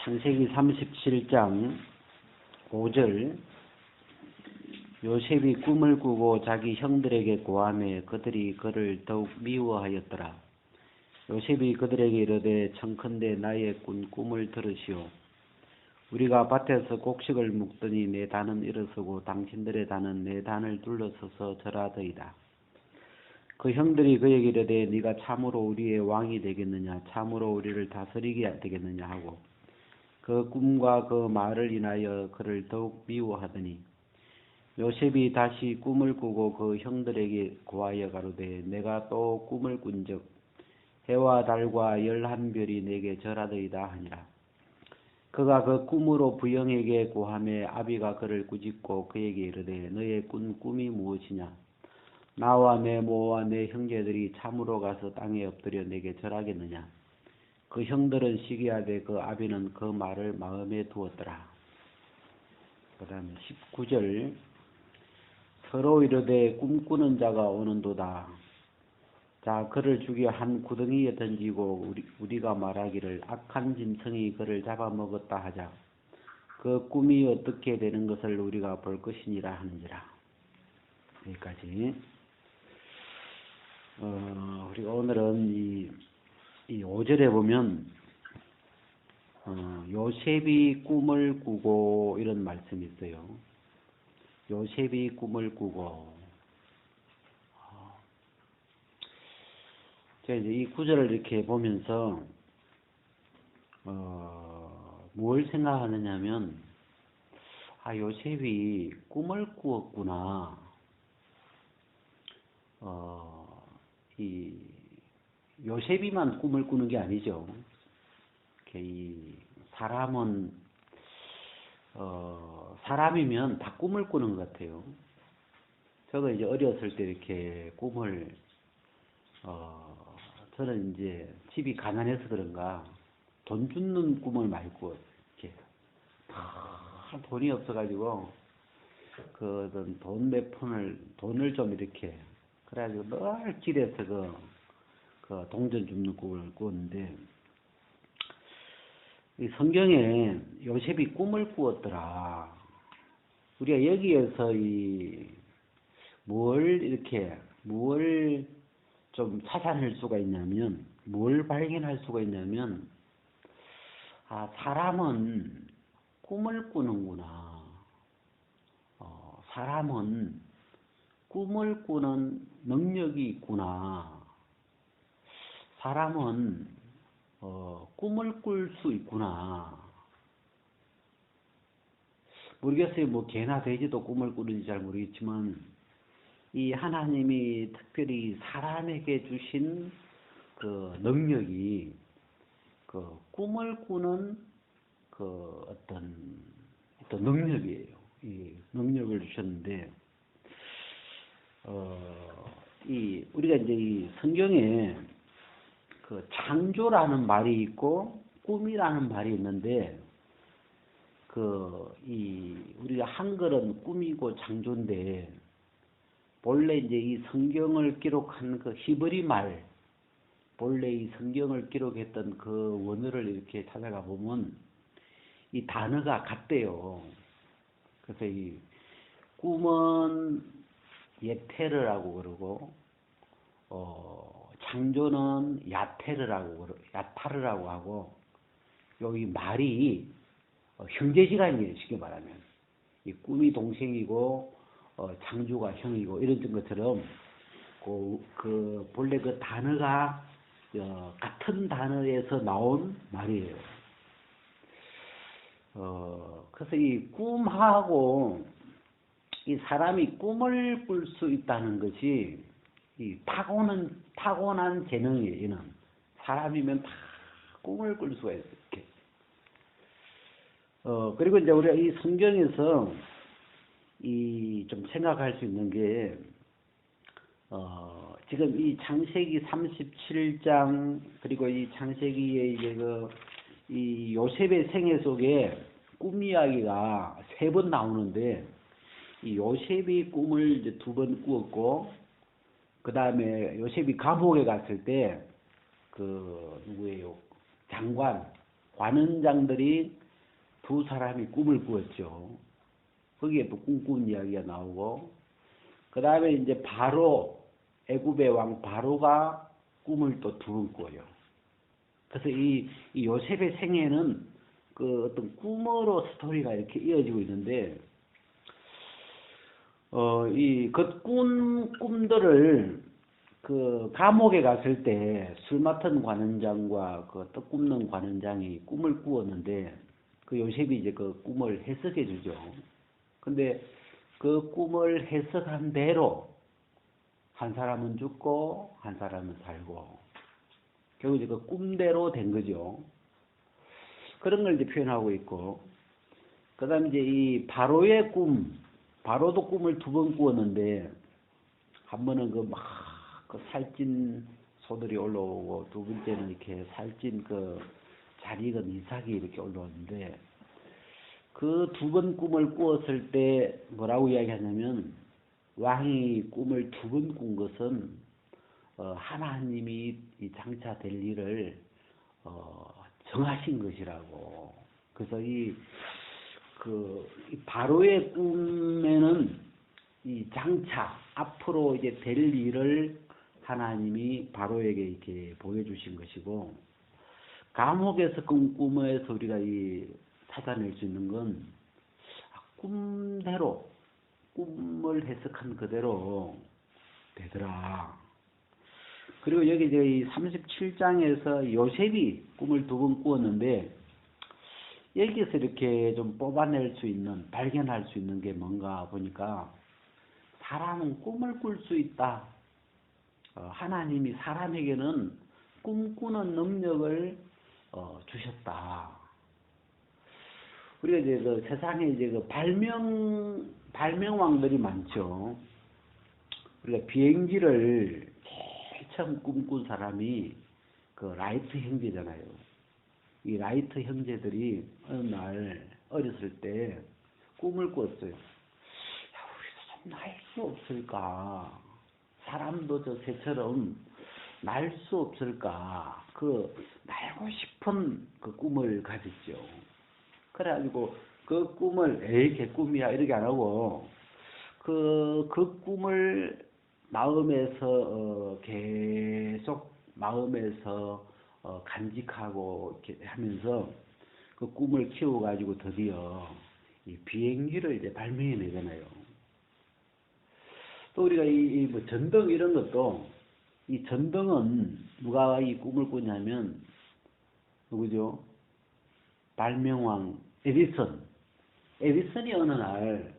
창세기 37장 5절 요셉이 꿈을 꾸고 자기 형들에게 고하매 그들이 그를 더욱 미워하였더라. 요셉이 그들에게 이르되 청컨대 나의 꾼 꿈을 들으시오. 우리가 밭에서 곡식을 묵더니 내 단은 일어서고 당신들의 단은 내 단을 둘러서서 절하더이다. 그 형들이 그에게 이르되 네가 참으로 우리의 왕이 되겠느냐, 참으로 우리를 다스리게 되겠느냐 하고 그 꿈과 그 말을 인하여 그를 더욱 미워하더니 요셉이 다시 꿈을 꾸고 그 형들에게 고하여 가로되 내가 또 꿈을 꾼즉 해와 달과 11별이 내게 절하더이다 하니라. 그가 그 꿈으로 부형에게 고하매 아비가 그를 꾸짖고 그에게 이르되 너의 꾼 꿈이 무엇이냐? 나와 내 모와 내 형제들이 참으로 가서 땅에 엎드려 내게 절하겠느냐? 그 형들은 시기하되 그 아비는 그 말을 마음에 두었더라. 그 다음에 19절 서로 이르되 꿈꾸는 자가 오는도다. 자 그를 죽여 한 구덩이에 던지고 우리가 말하기를 악한 짐승이 그를 잡아먹었다 하자. 그 꿈이 어떻게 되는 것을 우리가 볼 것이니라 하는지라. 여기까지. 우리가 오늘은 이 5절에 보면 요셉이 꿈을 꾸고 이런 말씀이 있어요. 요셉이 꿈을 꾸고 제가 이제 이 구절을 이렇게 보면서 뭘 생각하느냐면 요셉이 꿈을 꾸었구나. 이 요셉이만 꿈을 꾸는 게 아니죠. 이 사람은 사람이면 다 꿈을 꾸는 것 같아요. 저도 이제 어렸을 때 이렇게 꿈을 저는 이제 집이 가난해서 그런가 돈 줍는 꿈을 많이 꾸어요. 이렇게 돈이 없어가지고 그 돈 몇 푼을 돈을 좀 이렇게 그래가지고 늘 길에서 그 동전 줍는 꿈을 꾸었는데 이 성경에 요셉이 꿈을 꾸었더라. 우리가 여기에서 뭘 좀 찾아낼 수가 있냐면, 뭘 발견할 수가 있냐면, 사람은 꿈을 꾸는구나. 사람은 꿈을 꾸는 능력이 있구나. 사람은 꿈을 꿀 수 있구나. 모르겠어요. 뭐 개나 돼지도 꿈을 꾸는지 잘 모르겠지만 이 하나님이 특별히 사람에게 주신 그 능력이 그 꿈을 꾸는 그 어떤 능력이에요. 이 능력을 주셨는데 우리가 이제 이 성경에 그 창조라는 말이 있고 꿈이라는 말이 있는데 우리가 한글은 꿈이고 창조인데 본래 이제 이 성경을 기록한 그 히브리 말 본래 이 성경을 기록했던 그 원어를 이렇게 찾아가 보면 이 단어가 같대요. 그래서 이 꿈은 예테르라고 그러고 창조는 야타르라고 하고 여기 말이 형제지간이에요. 쉽게 말하면 이 꿈이 동생이고 창조가 형이고 이런 것처럼 그 본래 그 단어가 같은 단어에서 나온 말이에요. 그래서 이 꿈하고 이 사람이 꿈을 꿀 수 있다는 것이 이 타고난 재능이에요. 이는 사람이면 다 꿈을 꿀 수가 있어요. 이렇게. 그리고 이제 우리가 이 성경에서 좀 생각할 수 있는 게 지금 이 창세기 37장 그리고 이 창세기의 이제 이 요셉의 생애 속에 꿈 이야기가 3번 나오는데 이 요셉이 꿈을 이제 2번 꾸었고 그 다음에 요셉이 감옥에 갔을 때 누구예요? 관원장들이 두 사람이 꿈을 꾸었죠. 거기에 또 꿈꾼 이야기가 나오고, 그 다음에 이제 바로, 애굽의 왕 바로가 꿈을 또 두 번 꾸어요. 그래서 이 요셉의 생애는 그 어떤 꿈으로 스토리가 이렇게 이어지고 있는데, 그 꿈들을 그 감옥에 갔을 때 술 맡은 관원장과 그 떡 굽는 관원장이 꿈을 꾸었는데, 그 요셉이 이제 그 꿈을 해석해 주죠. 근데 그 꿈을 해석한 대로 한 사람은 죽고 한 사람은 살고, 결국 이제 그 꿈대로 된 거죠. 그런 걸 이제 표현하고 있고, 그 다음에 이제 이 바로의 바로도 꿈을 두 번 꾸었는데, 한 번은 그 살찐 소들이 올라오고, 두 번째는 이렇게 살찐 그 잘 익은 이삭이 이렇게 올라오는데, 그 두 번 꿈을 꾸었을 때 뭐라고 이야기하냐면, 왕이 꿈을 두 번 꾼 것은 하나님이 이 장차 될 일을 정하신 것이라고. 그래서 이 바로의 꿈에는 이 장차 앞으로 이제 될 일을 하나님이 바로에게 이렇게 보여주신 것이고, 감옥에서 꾼 꿈에서 우리가 찾아낼 수 있는 건 꿈대로, 꿈을 해석한 그대로 되더라. 그리고 여기 이제 이 37장에서 요셉이 꿈을 두 번 꾸었는데, 여기서 이렇게 좀 뽑아낼 수 있는, 발견할 수 있는 게 뭔가 보니까, 사람은 꿈을 꿀 수 있다. 하나님이 사람에게는 꿈꾸는 능력을 주셨다. 우리가 이제 그 세상에 이제 그 발명왕들이 많죠. 우리가 비행기를 제일 처음 꿈꾼 사람이 그 라이트 형제잖아요. 이 라이트 형제들이 어느 날 어렸을 때 꿈을 꿨어요. 야, 우리도 좀 날 수 없을까? 사람도 저 새처럼 날 수 없을까? 그 날고 싶은 그 꿈을 가졌죠. 그래가지고 그 꿈을 에이 개꿈이야 이렇게 안 하고 그 꿈을 마음에서 계속 마음에서 간직하고 이렇게 하면서 그 꿈을 키워가지고 드디어 이 비행기를 이제 발명해내잖아요. 또 우리가 뭐 전등 이런 것도, 이 전등은 누가 이 꿈을 꾸냐면 누구죠? 발명왕 에디슨이 어느 날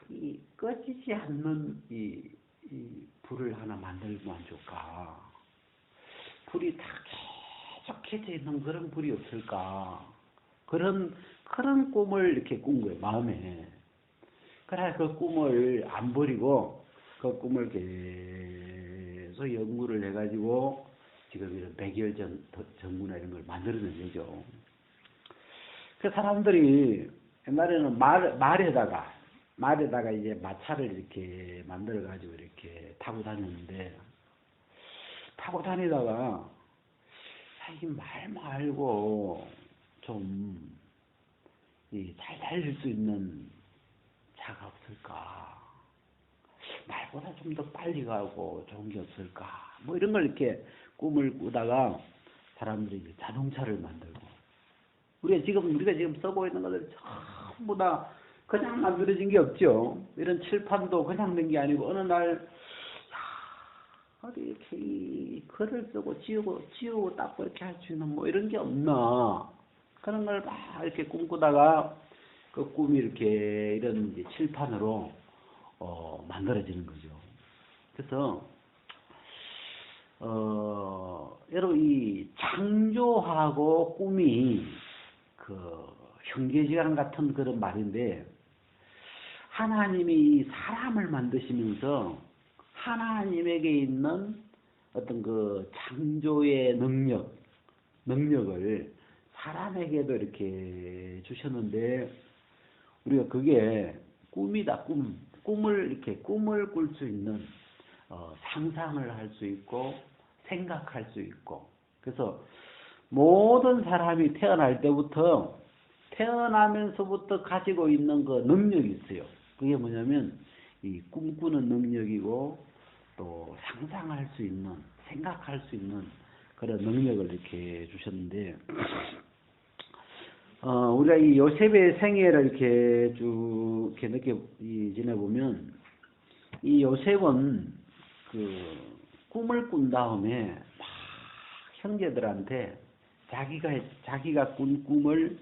이 꺼지지 않는 이 불을 하나 만들면 안 좋을까? 불이 다 계속 켜져 있는 그런 불이 없을까? 그런 꿈을 이렇게 꾼 거예요, 마음에. 그래, 그 꿈을 안 버리고, 그 꿈을 계속 연구를 해가지고, 지금 이런 백열전구나 이런 걸 만들어낸 거죠. 그 사람들이 옛날에는 말에다가 이제 마차를 이렇게 만들어가지고 이렇게 타고 다녔는데, 타고 다니다가, 이 말 말고, 좀, 잘 달릴 수 있는 차가 없을까? 말보다 좀 더 빨리 가고 좋은 게 없을까? 뭐 이런 걸 이렇게 꿈을 꾸다가 사람들이 이제 자동차를 만들고, 우리가 지금 써보고 있는 것들 전부 다 그냥 만들어진 게 없죠. 이런 칠판도 그냥 된 게 아니고 어느 날 어디 이렇게 글을 쓰고 지우고 닦고 이렇게 할 수 있는 뭐 이런 게 없나? 그런 걸 막 이렇게 꿈꾸다가 그 꿈이 이렇게 이런 이제 칠판으로 만들어지는 거죠. 그래서 여러분 이 창조하고 꿈이 그 형제지간 같은 그런 말인데, 하나님이 사람을 만드시면서 하나님에게 있는 어떤 그 창조의 능력을 사람에게도 이렇게 주셨는데, 우리가 그게 꿈이다, 꿈을 꿀 수 있는, 상상을 할 수 있고, 생각할 수 있고, 그래서 모든 사람이 태어날 때부터 태어나면서부터 가지고 있는 그 능력이 있어요. 그게 뭐냐면 이 꿈꾸는 능력이고 또 상상할 수 있는, 생각할 수 있는 그런 능력을 이렇게 주셨는데, 우리가 이 요셉의 생애를 이렇게 쭉 이렇게 지내보면, 이 요셉은 그 꿈을 꾼 다음에 막 형제들한테 자기가 꾼 꿈을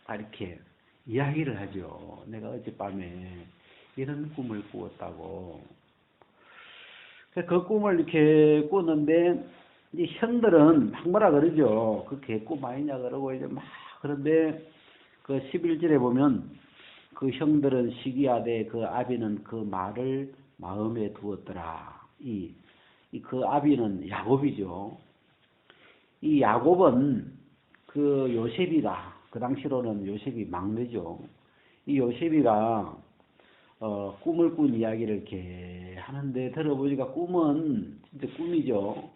이렇게 이야기를 하죠. 내가 어젯밤에 이런 꿈을 꾸었다고. 그 꿈을 이렇게 꾸는데, 이 형들은 막 뭐라 그러죠. 그 개꿈 아니냐 그러고 이제 막 그런데 그 11절에 보면 그 형들은 시기하되 그 아비는 그 말을 마음에 두었더라. 그 아비는 야곱이죠. 이 야곱은 그 요셉이가, 그 당시로는 요셉이 막내죠. 이 요셉이가 꿈을 꾼 이야기를 이렇게 하는데, 들어보니까 꿈은 진짜 꿈이죠.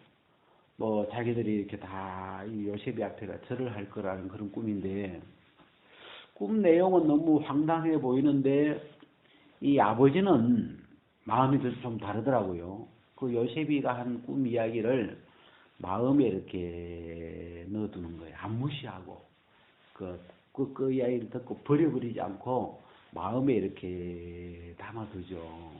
뭐 자기들이 이렇게 다 이 요셉이 앞에가 절을 할 거라는 그런 꿈인데, 꿈 내용은 너무 황당해 보이는데 이 아버지는 마음이 좀 다르더라고요. 그 요셉이가 한 꿈 이야기를 마음에 이렇게 넣어두는 거예요. 안 무시하고 그 이야기를 듣고 버려버리지 않고 마음에 이렇게 담아두죠.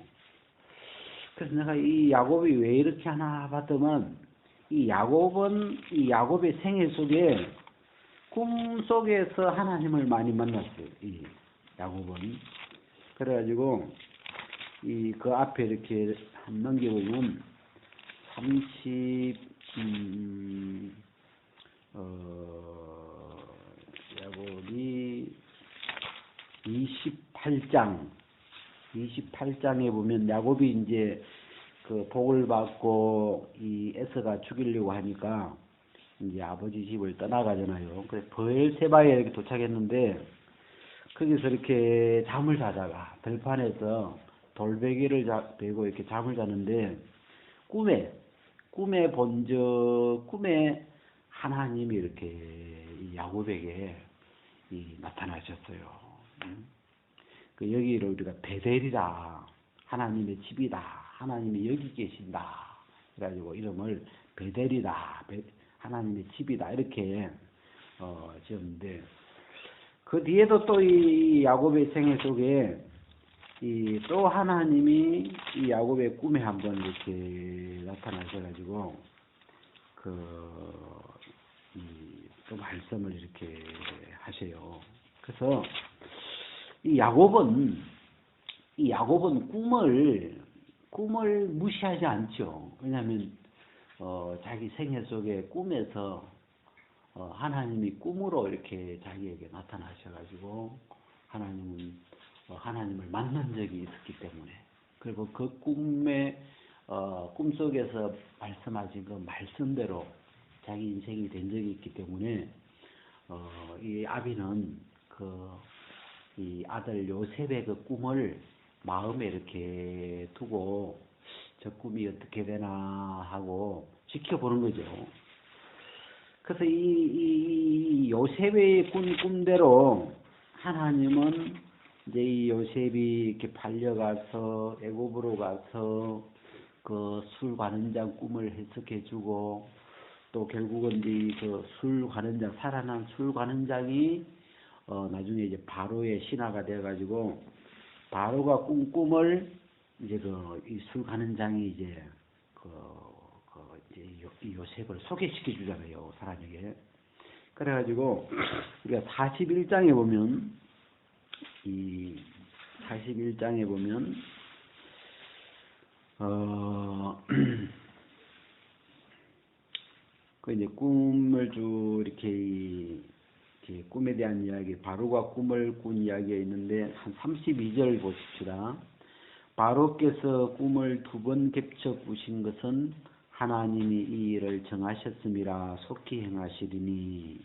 그래서 내가 이 야곱이 왜 이렇게 하나 봤더만, 이 야곱의 생애 속에 꿈 속에서 하나님을 많이 만났어요. 이 야곱은. 그래가지고 그 앞에 이렇게 한 넘겨보면 야곱이 28장에 보면 야곱이 이제 그 복을 받고 이 에서가 죽이려고 하니까 이제 아버지 집을 떠나가잖아요. 그래서 브엘세바에 이렇게 도착했는데, 거기서 이렇게 잠을 자다가 들판에서 돌베개를 베고 이렇게 잠을 자는데, 꿈에 하나님이 이렇게 이 야곱에게 나타나셨어요. 그 여기를 우리가 베델이다, 하나님의 집이다, 하나님이 여기 계신다, 그래가지고 이름을 베델이다, 하나님의 집이다, 이렇게 지었는데, 그 뒤에도 또 이 야곱의 생애 속에 또 하나님이 이 야곱의 꿈에 한번 이렇게 나타나셔가지고 또 말씀을 이렇게 하세요. 그래서 이 야곱은 꿈을 무시하지 않죠. 왜냐하면 자기 생애 속에 꿈에서 하나님이 꿈으로 이렇게 자기에게 나타나셔가지고 하나님을 만난 적이 있었기 때문에, 그리고 그 꿈속에서 말씀하신 그 말씀대로 자기 인생이 된 적이 있기 때문에 이 아비는 이 아들 요셉의 그 꿈을 마음에 이렇게 두고 저 꿈이 어떻게 되나 하고 지켜보는 거죠. 그래서 이 요셉의 꿈대로 하나님은 이제 이 요셉이 이렇게 팔려가서 애굽으로 가서 그 술 관원장 꿈을 해석해주고, 또 결국은 이제 그 술 관원장, 살아난 술 관원장이 나중에 이제 바로의 신하가 되어가지고, 바로가 꾼 꿈을 이제 이 술 관원장이 이제 이 요셉을 소개시켜 주잖아요, 사람에게. 그래가지고 우리가 41장에 보면 그 이제 꿈을 쭉 이렇게 꿈에 대한 이야기, 바로가 꿈을 꾼 이야기가 있는데, 한 32절 보십시다. 바로께서 꿈을 2번 겹쳐 꾸신 것은 하나님이 이 일을 정하셨음이라 속히 행하시리니,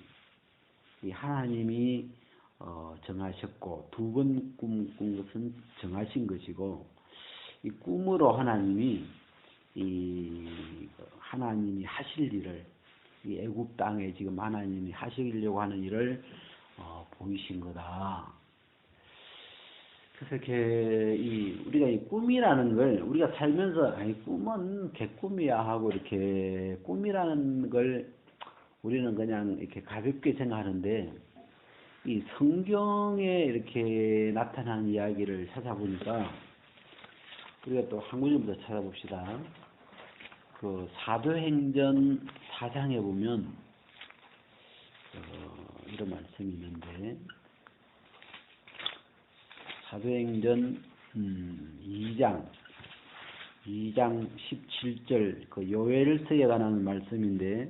이 하나님이 정하셨고 2번 꿈 꾼 것은 정하신 것이고, 이 꿈으로 하나님이 하실 일을, 이 애굽 땅에 지금 하나님이 하시려고 하는 일을 보이신 거다. 그래서 이렇게 우리가 이 꿈이라는 걸 우리가 살면서 아니 꿈은 개꿈이야 하고 이렇게 꿈이라는 걸 우리는 그냥 이렇게 가볍게 생각하는데 이 성경에 이렇게 나타난 이야기를 찾아보니까 우리가 또 한 구절부터 찾아봅시다. 그 사도행전 4장에 보면 이런 말씀이 있는데 사도행전 2장 17절 그 요엘서에 관한 말씀인데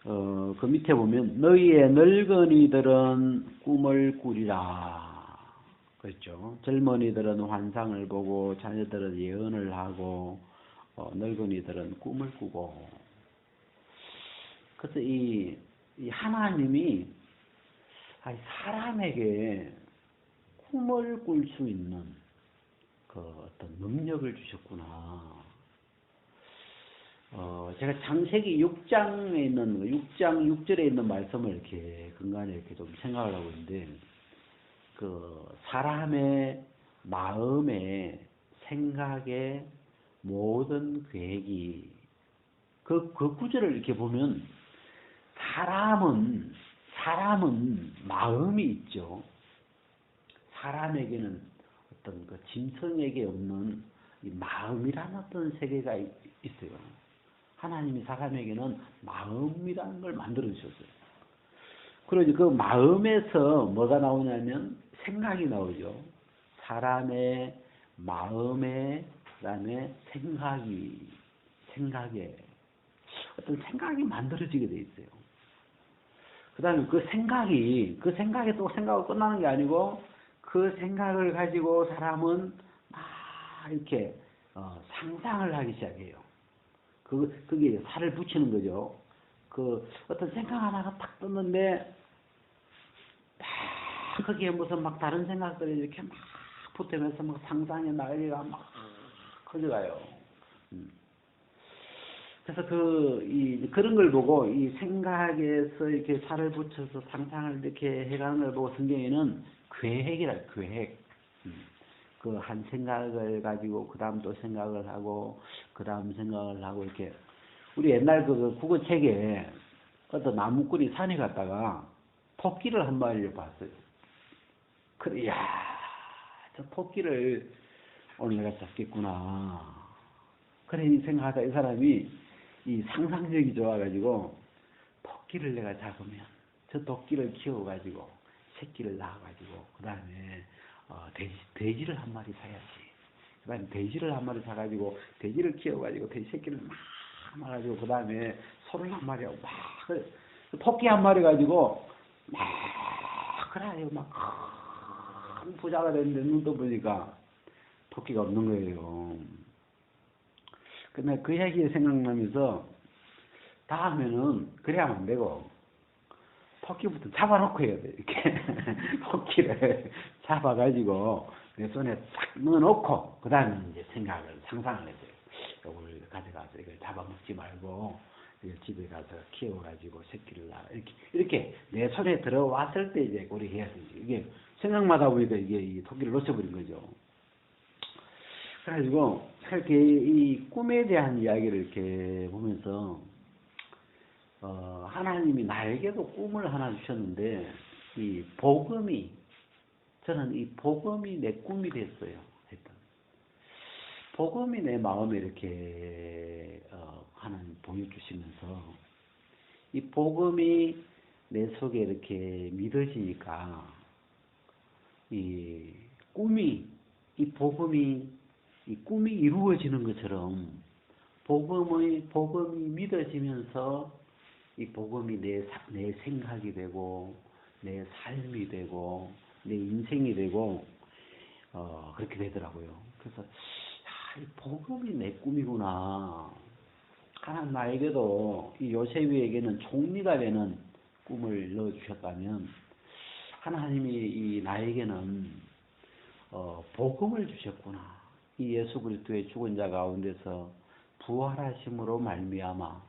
그 밑에 보면 너희의 늙은이들은 꿈을 꾸리라 그랬죠. 젊은이들은 환상을 보고 자녀들은 예언을 하고 늙은이들은 꿈을 꾸고. 그래서 이 하나님이 사람에게 꿈을 꿀 수 있는 그 어떤 능력을 주셨구나. 제가 창세기 6장에 있는 6장 6절에 있는 말씀을 이렇게 근간에 이렇게 좀 생각을 하고 있는데 그 사람의 마음에 생각에 모든 계획이 그 구절을 이렇게 보면 사람은 마음이 있죠. 사람에게는 어떤 그 짐승에게 없는 이 마음이라는 어떤 세계가 있어요. 하나님이 사람에게는 마음이라는 걸 만들어 주셨어요. 그러니 그 마음에서 뭐가 나오냐면 생각이 나오죠. 사람의 마음에 그다음에 생각에 어떤 생각이 만들어지게 돼 있어요. 그다음에 그 생각에 또 생각하고 끝나는 게 아니고 그 생각을 가지고 사람은 막 이렇게 상상을 하기 시작해요. 그게 살을 붙이는 거죠. 그 어떤 생각 하나가 딱 떴는데 막 거기에 무슨 막 다른 생각들이 이렇게 막 붙으면서 막 상상의 난리가 막 커져가요. 그래서 그런 걸 보고 이 생각에서 이렇게 살을 붙여서 상상을 이렇게 해가는 걸 보고 성경에는 계획. 그 한 생각을 가지고 그 다음 또 생각을 하고 그 다음 생각을 하고 이렇게 우리 옛날 그 국어책에 어떤 나무꾼이 산에 갔다가 토끼를 한 마리를 봤어요. 그래, 저 토끼를 오늘 내가 잡겠구나. 그래 이 생각하다 이 사람이 이 상상력이 좋아가지고 토끼를 내가 잡으면 저 토끼를 키워가지고 새끼를 낳아가지고 그 다음에 돼지를 한 마리 사야지. 그 다음에 돼지를 한 마리 사가지고 돼지를 키워가지고 돼지 새끼를 막 낳아가지고 그 다음에 소를 한 마리 하고 막 토끼 한 마리 가지고 막 그래요 막 큰 부자가 됐는데 눈 떠보니까 토끼가 없는 거예요. 근데 그 이야기가 생각나면서 다음에는 그래야만 안 되고 토끼부터 잡아놓고 해야 돼. 이렇게 토끼를 잡아가지고 내 손에 딱 넣어놓고 그 다음에 이제 상상을 해야 돼. 이걸 가져가서 이걸 잡아먹지 말고 이걸 집에 가서 키워가지고 새끼를 낳아 이렇게 내 손에 들어왔을 때 이제 우리 해야 되지. 이게 생각마다 보니까 이게 이 토끼를 놓쳐버린 거죠. 그래가지고 이렇게 이 꿈에 대한 이야기를 이렇게 보면서 하나님이 나에게도 꿈을 하나 주셨는데 저는 이 복음이 내 꿈이 됐어요. 복음이 내 마음에 이렇게 하나님 보여주시면서 이 복음이 내 속에 이렇게 믿어지니까 이 꿈이 이루어지는 것처럼 복음이 믿어지면서 이 복음이 내 생각이 되고 내 삶이 되고 내 인생이 되고 그렇게 되더라고요. 그래서 이 복음이 내 꿈이구나. 하나님 나에게도 이 요셉에게는 총리가 되는 꿈을 넣어주셨다면 하나님이 이 나에게는 복음을 주셨구나. 이 예수 그리스도의 죽은 자 가운데서 부활하심으로 말미암아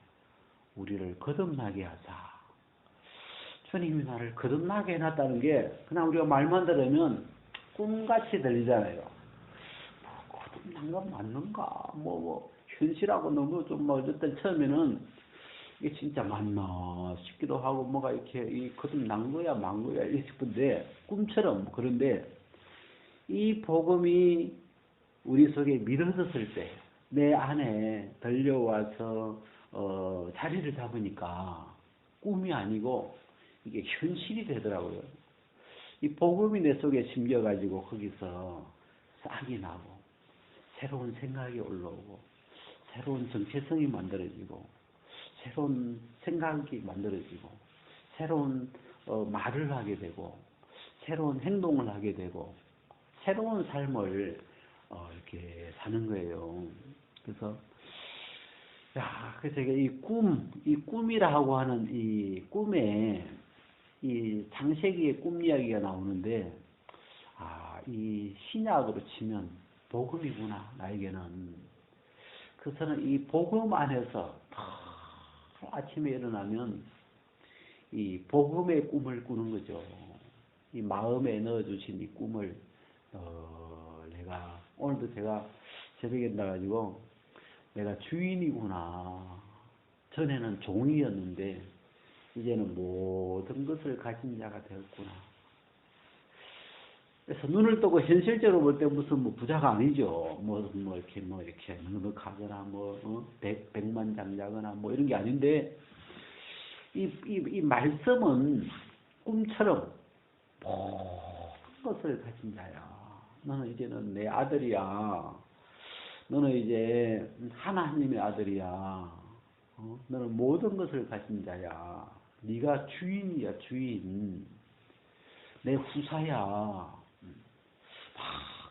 우리를 거듭나게 하사 주님이 나를 거듭나게 해놨다는 게 그냥 우리가 말만 들으면 꿈같이 들리잖아요. 거듭난 건 맞는가? 현실하고 너무 좀 어쨌든 처음에는 이게 진짜 맞나 싶기도 하고 뭐가 이렇게 이 거듭난 거야 만 거야 이렇게 싶은데 꿈처럼 그런데 이 복음이 우리 속에 믿어졌을 때 내 안에 들려와서 자리를 잡으니까 꿈이 아니고 이게 현실이 되더라고요. 이 복음이 내 속에 심겨가지고 거기서 싹이 나고 새로운 생각이 올라오고 새로운 정체성이 만들어지고 새로운 생각이 만들어지고 새로운 말을 하게 되고 새로운 행동을 하게 되고 새로운 삶을 이렇게 사는 거예요. 그래서 그래서 이 꿈이라고 하는 이 꿈에 이 창세기의 꿈 이야기가 나오는데 이 신약으로 치면 복음이구나 나에게는. 그래서는 이 복음 안에서 아침에 일어나면 이 복음의 꿈을 꾸는 거죠. 이 마음에 넣어주신 이 꿈을 내가 오늘도 제가 새벽에 나가지고 내가 주인이구나. 전에는 종이었는데 이제는 모든 것을 가진 자가 되었구나. 그래서 눈을 뜨고 현실적으로 볼 때 무슨 부자가 아니죠. 이렇게 넉넉하거나 백만장자거나 이런 게 아닌데 이 말씀은 꿈처럼 모든 것을 가진 자야. 너는 이제는 내 아들이야. 너는 이제 하나님의 아들이야. 너는 모든 것을 가진 자야. 네가 주인이야, 주인. 내 후사야.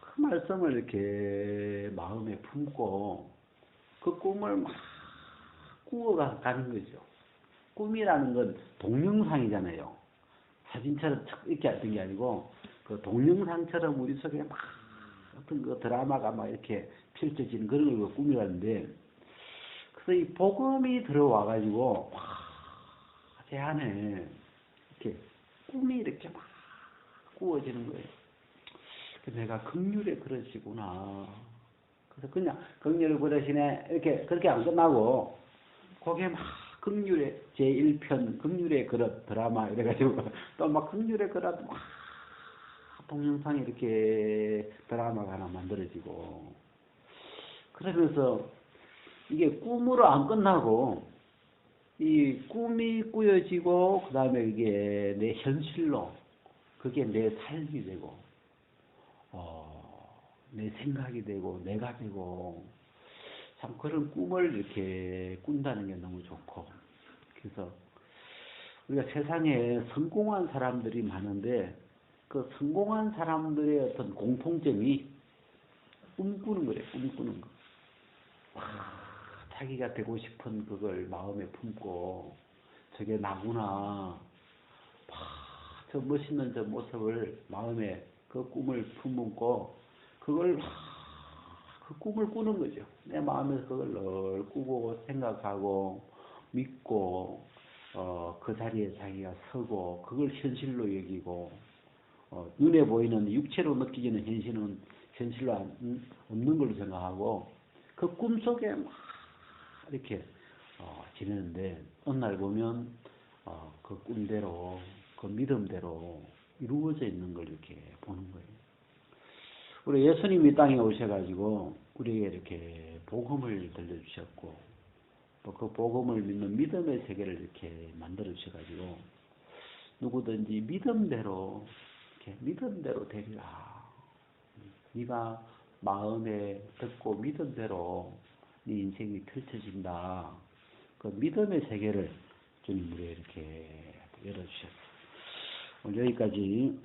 그 말씀을 이렇게 마음에 품고 그 꿈을 막 꾸어가는 거죠. 꿈이라는 건 동영상이잖아요. 사진처럼 이렇게 했던 게 아니고 그 동영상처럼 우리 속에 막 어떤 그 드라마가 막 이렇게 펼쳐지는 그런 걸 꿈이라는데 그래서 이 복음이 들어와가지고 제 안에 이렇게 꿈이 이렇게 막 꾸어지는 거예요. 내가 긍휼의 그릇이구나. 그래서 그냥 긍휼의 그릇이네 이렇게 그렇게 안 끝나고 거기에 막 긍휼의 제1편 긍휼의 그릇 드라마 이래가지고 또 막 긍휼의 그릇 막 동영상이 이렇게 드라마가 하나 만들어지고 그러면서 이게 꿈으로 안 끝나고 이 꿈이 꾸어지고 그 다음에 이게 내 현실로 그게 내 삶이 되고 내 생각이 되고 내가 되고 참 그런 꿈을 이렇게 꾼다는 게 너무 좋고 그래서 우리가 세상에 성공한 사람들이 많은데 그 성공한 사람들의 어떤 공통점이 꿈꾸는 거래요. 꿈꾸는 거. 자기가 되고 싶은 그걸 마음에 품고 저게 나구나. 저 멋있는 저 모습을 마음에 그 꿈을 품고 그걸 그 꿈을 꾸는 거죠. 내 마음에서 그걸 늘 꾸고 생각하고 믿고 그 자리에 자기가 서고 그걸 현실로 여기고 눈에 보이는 육체로 느껴지는 현실은 현실로 없는 걸로 생각하고 그 꿈속에 막 이렇게 지내는데 어느 날 보면 그 꿈대로 그 믿음대로 이루어져 있는 걸 이렇게 보는 거예요. 우리 예수님이 땅에 오셔가지고 우리에게 이렇게 복음을 들려주셨고 또 그 복음을 믿는 믿음의 세계를 이렇게 만들어 주셔가지고 누구든지 믿음대로 이렇게 믿음대로 되리라. 네가 마음에 듣고 믿음대로 네 인생이 펼쳐진다. 그 믿음의 세계를 주님 우리에게 이렇게 열어주셨어요. 오늘 여기까지